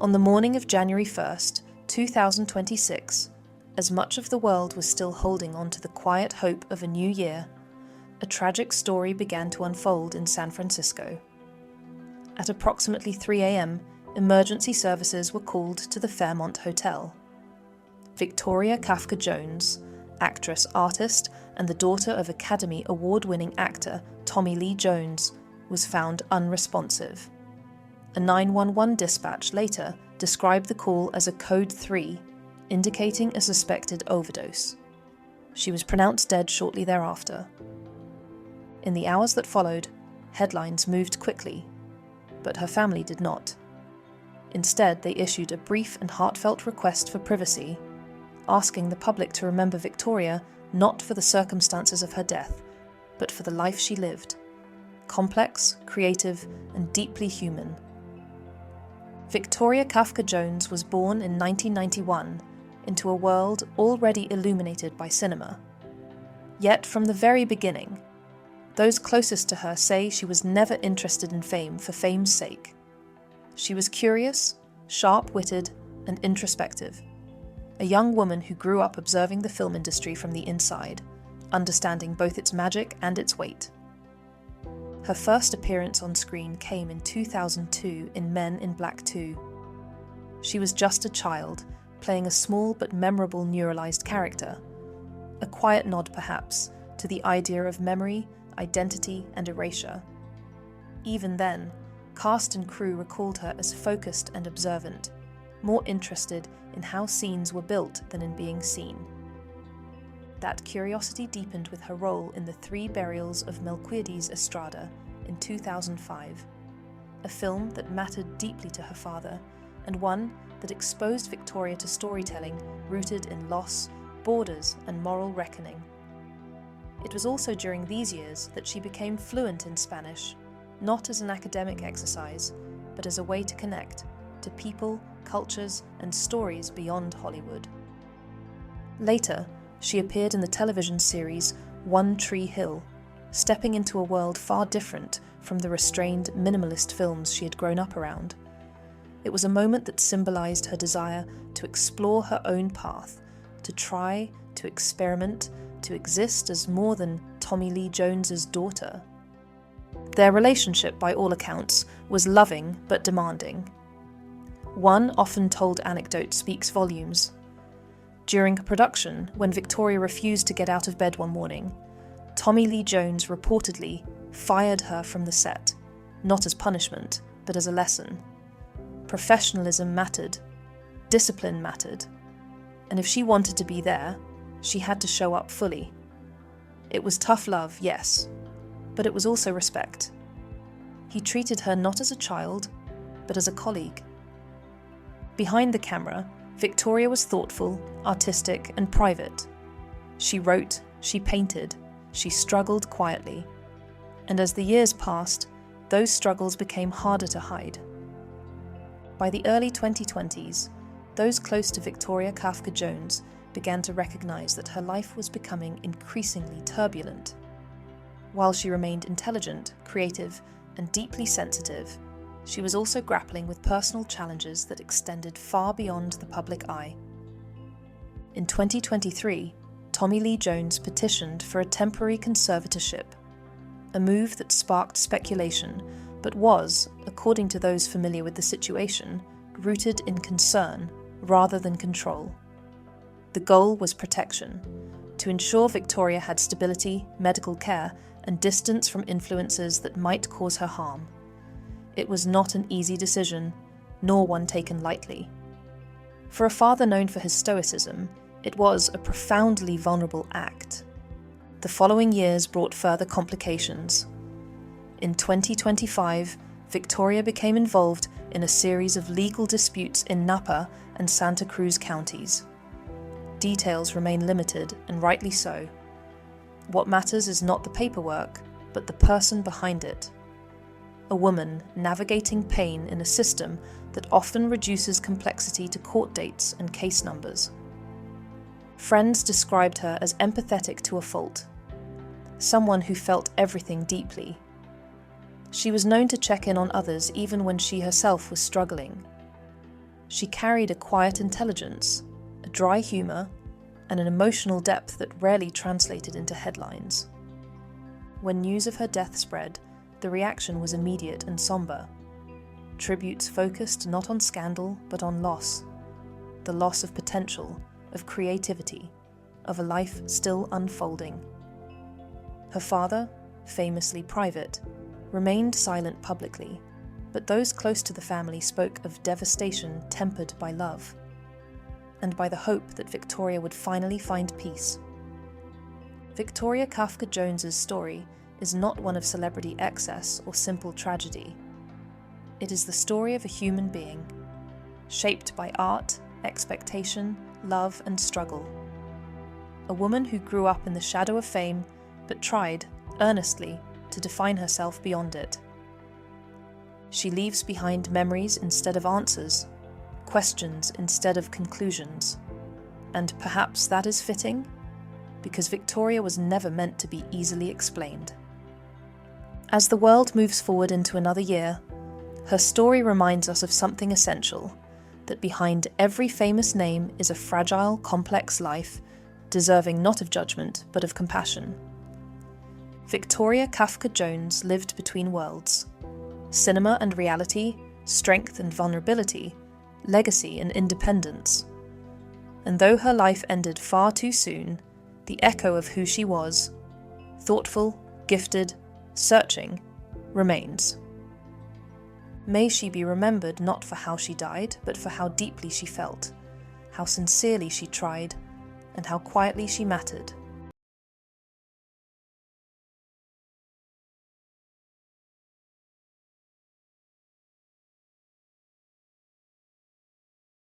On the morning of January 1st, 2026, as much of the world was still holding on to the quiet hope of a new year, a tragic story began to unfold in San Francisco. At approximately 3 a.m., emergency services were called to the Fairmont Hotel. Victoria Kafka Jones, actress, artist, and the daughter of Academy Award-winning actor Tommy Lee Jones, was found unresponsive. A 911 dispatch later described the call as a Code 3, indicating a suspected overdose. She was pronounced dead shortly thereafter. In the hours that followed, headlines moved quickly, but her family did not. Instead, they issued a brief and heartfelt request for privacy, asking the public to remember Victoria not for the circumstances of her death, but for the life she lived. Complex, creative, and deeply human. Victoria Kafka Jones was born in 1991 into a world already illuminated by cinema. Yet from the very beginning, those closest to her say she was never interested in fame for fame's sake. She was curious, sharp-witted, and introspective. A young woman who grew up observing the film industry from the inside, understanding both its magic and its weight. Her first appearance on screen came in 2002 in Men in Black 2. She was just a child, playing a small but memorable neuralized character. A quiet nod, perhaps, to the idea of memory, identity, and erasure. Even then, cast and crew recalled her as focused and observant, more interested in how scenes were built than in being seen. That curiosity deepened with her role in the 3 burials of Melquiades Estrada in 2005, a film that mattered deeply to her father, and one that exposed Victoria to storytelling rooted in loss, borders, and moral reckoning. It was also during these years that she became fluent in Spanish, not as an academic exercise, but as a way to connect to people, cultures, and stories beyond Hollywood. Later, she appeared in the television series One Tree Hill, stepping into a world far different from the restrained, minimalist films she had grown up around. It was a moment that symbolized her desire to explore her own path, to try, to experiment, to exist as more than Tommy Lee Jones's daughter. Their relationship, by all accounts, was loving but demanding. One often told anecdote speaks volumes. During a production, when Victoria refused to get out of bed one morning, Tommy Lee Jones reportedly fired her from the set, not as punishment, but as a lesson. Professionalism mattered, discipline mattered, and if she wanted to be there, she had to show up fully. It was tough love, yes, but it was also respect. He treated her not as a child, but as a colleague. Behind the camera, Victoria was thoughtful, artistic, and private. She wrote, she painted, she struggled quietly. And as the years passed, those struggles became harder to hide. By the early 2020s, those close to Victoria Kafka Jones began to recognize that her life was becoming increasingly turbulent. While she remained intelligent, creative, and deeply sensitive, she was also grappling with personal challenges that extended far beyond the public eye. In 2023, Tommy Lee Jones petitioned for a temporary conservatorship, a move that sparked speculation, but was, according to those familiar with the situation, rooted in concern rather than control. The goal was protection, to ensure Victoria had stability, medical care, and distance from influences that might cause her harm. It was not an easy decision, nor one taken lightly. For a father known for his stoicism, it was a profoundly vulnerable act. The following years brought further complications. In 2025, Victoria became involved in a series of legal disputes in Napa and Santa Cruz counties. Details remain limited, and rightly so. What matters is not the paperwork, but the person behind it. A woman navigating pain in a system that often reduces complexity to court dates and case numbers. Friends described her as empathetic to a fault, someone who felt everything deeply. She was known to check in on others even when she herself was struggling. She carried a quiet intelligence, a dry humour, and an emotional depth that rarely translated into headlines. When news of her death spread, the reaction was immediate and sombre. Tributes focused not on scandal, but on loss. The loss of potential, of creativity, of a life still unfolding. Her father, famously private, remained silent publicly, but those close to the family spoke of devastation tempered by love, and by the hope that Victoria would finally find peace. Victoria Kafka Jones's story is not one of celebrity excess or simple tragedy. It is the story of a human being, shaped by art, expectation, love, and struggle. A woman who grew up in the shadow of fame, but tried, earnestly, to define herself beyond it. She leaves behind memories instead of answers, questions instead of conclusions. And perhaps that is fitting, because Victoria was never meant to be easily explained. As the world moves forward into another year, her story reminds us of something essential, that behind every famous name is a fragile, complex life, deserving not of judgment, but of compassion. Victoria Kafka Jones lived between worlds: cinema and reality, strength and vulnerability, legacy and independence. And though her life ended far too soon, the echo of who she was, thoughtful, gifted, searching, remains. May she be remembered not for how she died, but for how deeply she felt, how sincerely she tried, and how quietly she mattered.